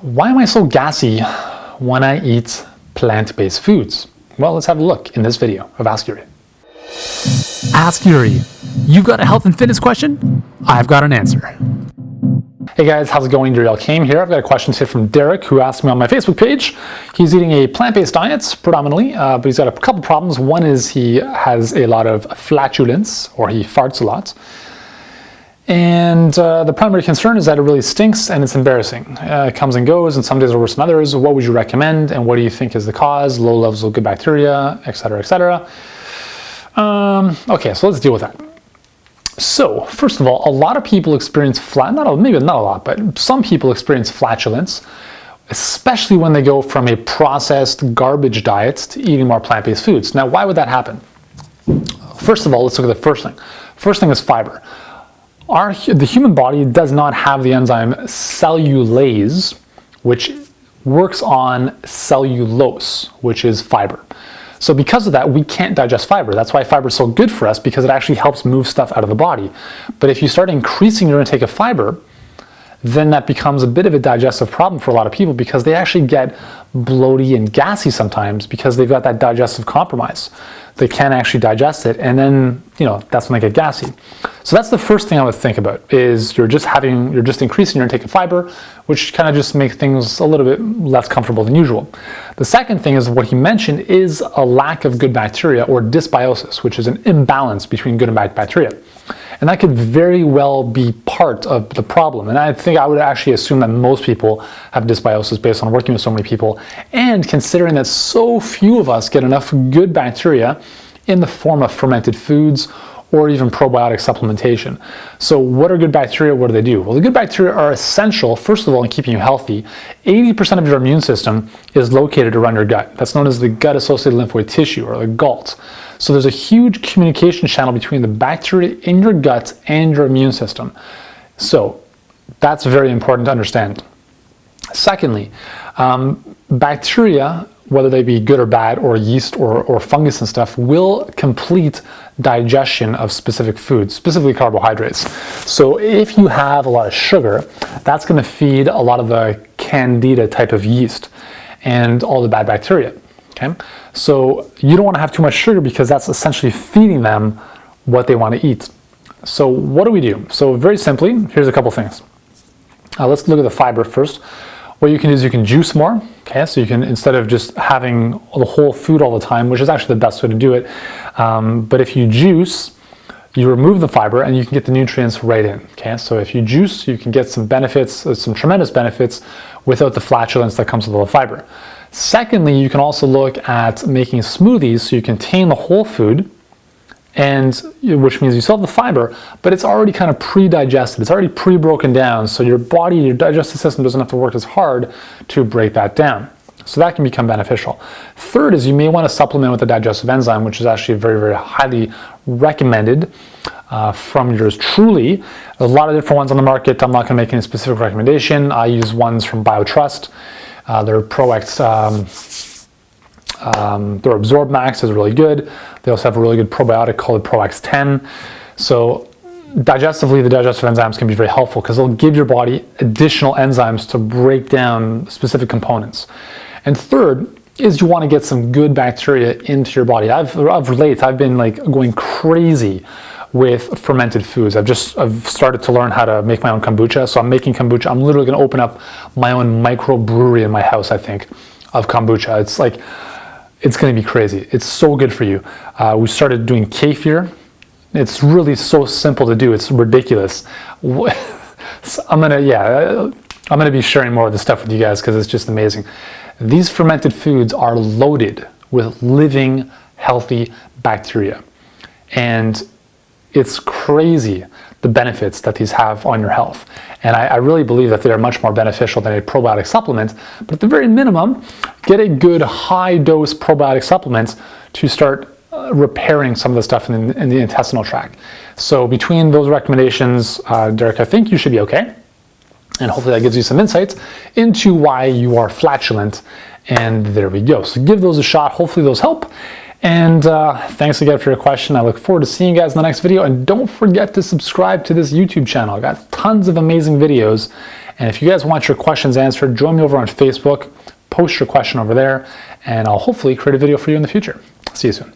Why am I so gassy when I eat plant-based foods? Well, let's have a look in this video of Ask Yuri. Ask Yuri. You've got a health and fitness question? I've got an answer. Hey guys, how's it going? Yuri Elkaim here. I've got a question today from Derek, who asked me on my Facebook page. He's eating a plant-based diet predominantly, but he's got a couple problems. One is he has a lot of flatulence, or he farts a lot. And the primary concern is that it really stinks and it's embarrassing. It comes and goes, and some days are worse than others. What would you recommend, and what do you think is the cause? Low levels of good bacteria, etc., etc. Okay, so let's deal with that. So, first of all, a lot of people experience maybe not a lot, but some people experience flatulence, especially when they go from a processed garbage diet to eating more plant-based foods. Now, why would that happen? First of all, let's look at the first thing. First thing is fiber. The human body does not have the enzyme cellulase, which works on cellulose, which is fiber. So because of that, we can't digest fiber. That's why fiber is so good for us, because it actually helps move stuff out of the body. But if you start increasing your intake of fiber, then that becomes a bit of a digestive problem for a lot of people, because they actually get bloaty and gassy sometimes because they've got that digestive compromise. They can't actually digest it, and then, that's when they get gassy. So that's the first thing I would think about, is you're just increasing your intake of fiber, which kind of just makes things a little bit less comfortable than usual. The second thing is what he mentioned is a lack of good bacteria, or dysbiosis, which is an imbalance between good and bad bacteria. And that could very well be part of the problem. And I think I would actually assume that most people have dysbiosis based on working with so many people, and considering that so few of us get enough good bacteria in the form of fermented foods or even probiotic supplementation. So what are good bacteria? What do they do? Well, the good bacteria are essential, first of all, in keeping you healthy. 80% of your immune system is located around your gut. That's known as the gut-associated lymphoid tissue, or the GALT. So there's a huge communication channel between the bacteria in your gut and your immune system. So that's very important to understand. Secondly, bacteria, whether they be good or bad, or yeast or fungus and stuff, will complete digestion of specific foods, specifically carbohydrates. So if you have a lot of sugar, that's going to feed a lot of the candida type of yeast and all the bad bacteria. Okay, so you don't want to have too much sugar, because that's essentially feeding them what they want to eat. So what do we do? So very simply, here's a couple things. Let's look at the fiber first. What you can do is you can juice more. Okay, so you can, instead of just having the whole food all the time, which is actually the best way to do it, but if you juice, you remove the fiber and you can get the nutrients right in. Okay, so if you juice, you can get some benefits, some tremendous benefits, without the flatulence that comes with all the fiber. Secondly, you can also look at making smoothies, so you contain the whole food, and which means you still have the fiber, but it's already kind of pre-digested. It's already pre-broken down, so your body, your digestive system doesn't have to work as hard to break that down. So that can become beneficial. Third is you may want to supplement with a digestive enzyme, which is actually very, very highly recommended from yours truly. There's a lot of different ones on the market. I'm not going to make any specific recommendation. I use ones from BioTrust. Their ProX, their Absorb Max is really good. They also have a really good probiotic called ProX 10. So digestively, the digestive enzymes can be very helpful, because they'll give your body additional enzymes to break down specific components. And third is you want to get some good bacteria into your body. I've been like going crazy with fermented foods. I've started to learn how to make my own kombucha. So I'm making kombucha. I'm literally going to open up my own microbrewery in my house, I think, of kombucha. It's going to be crazy. It's so good for you. We started doing kefir. It's really so simple to do. It's ridiculous. So I'm gonna be sharing more of this stuff with you guys, because it's just amazing. These fermented foods are loaded with living, healthy bacteria, and it's crazy the benefits that these have on your health. And I really believe that they are much more beneficial than a probiotic supplement. But at the very minimum, get a good high-dose probiotic supplement to start repairing some of the stuff in the intestinal tract. So between those recommendations, Derek, I think you should be okay. And hopefully that gives you some insights into why you are flatulent. And there we go. So give those a shot. Hopefully those help. And thanks again for your question. I look forward to seeing you guys in the next video. And don't forget to subscribe to this YouTube channel. I got tons of amazing videos. And if you guys want your questions answered, join me over on Facebook, post your question over there, and I'll hopefully create a video for you in the future. See you soon.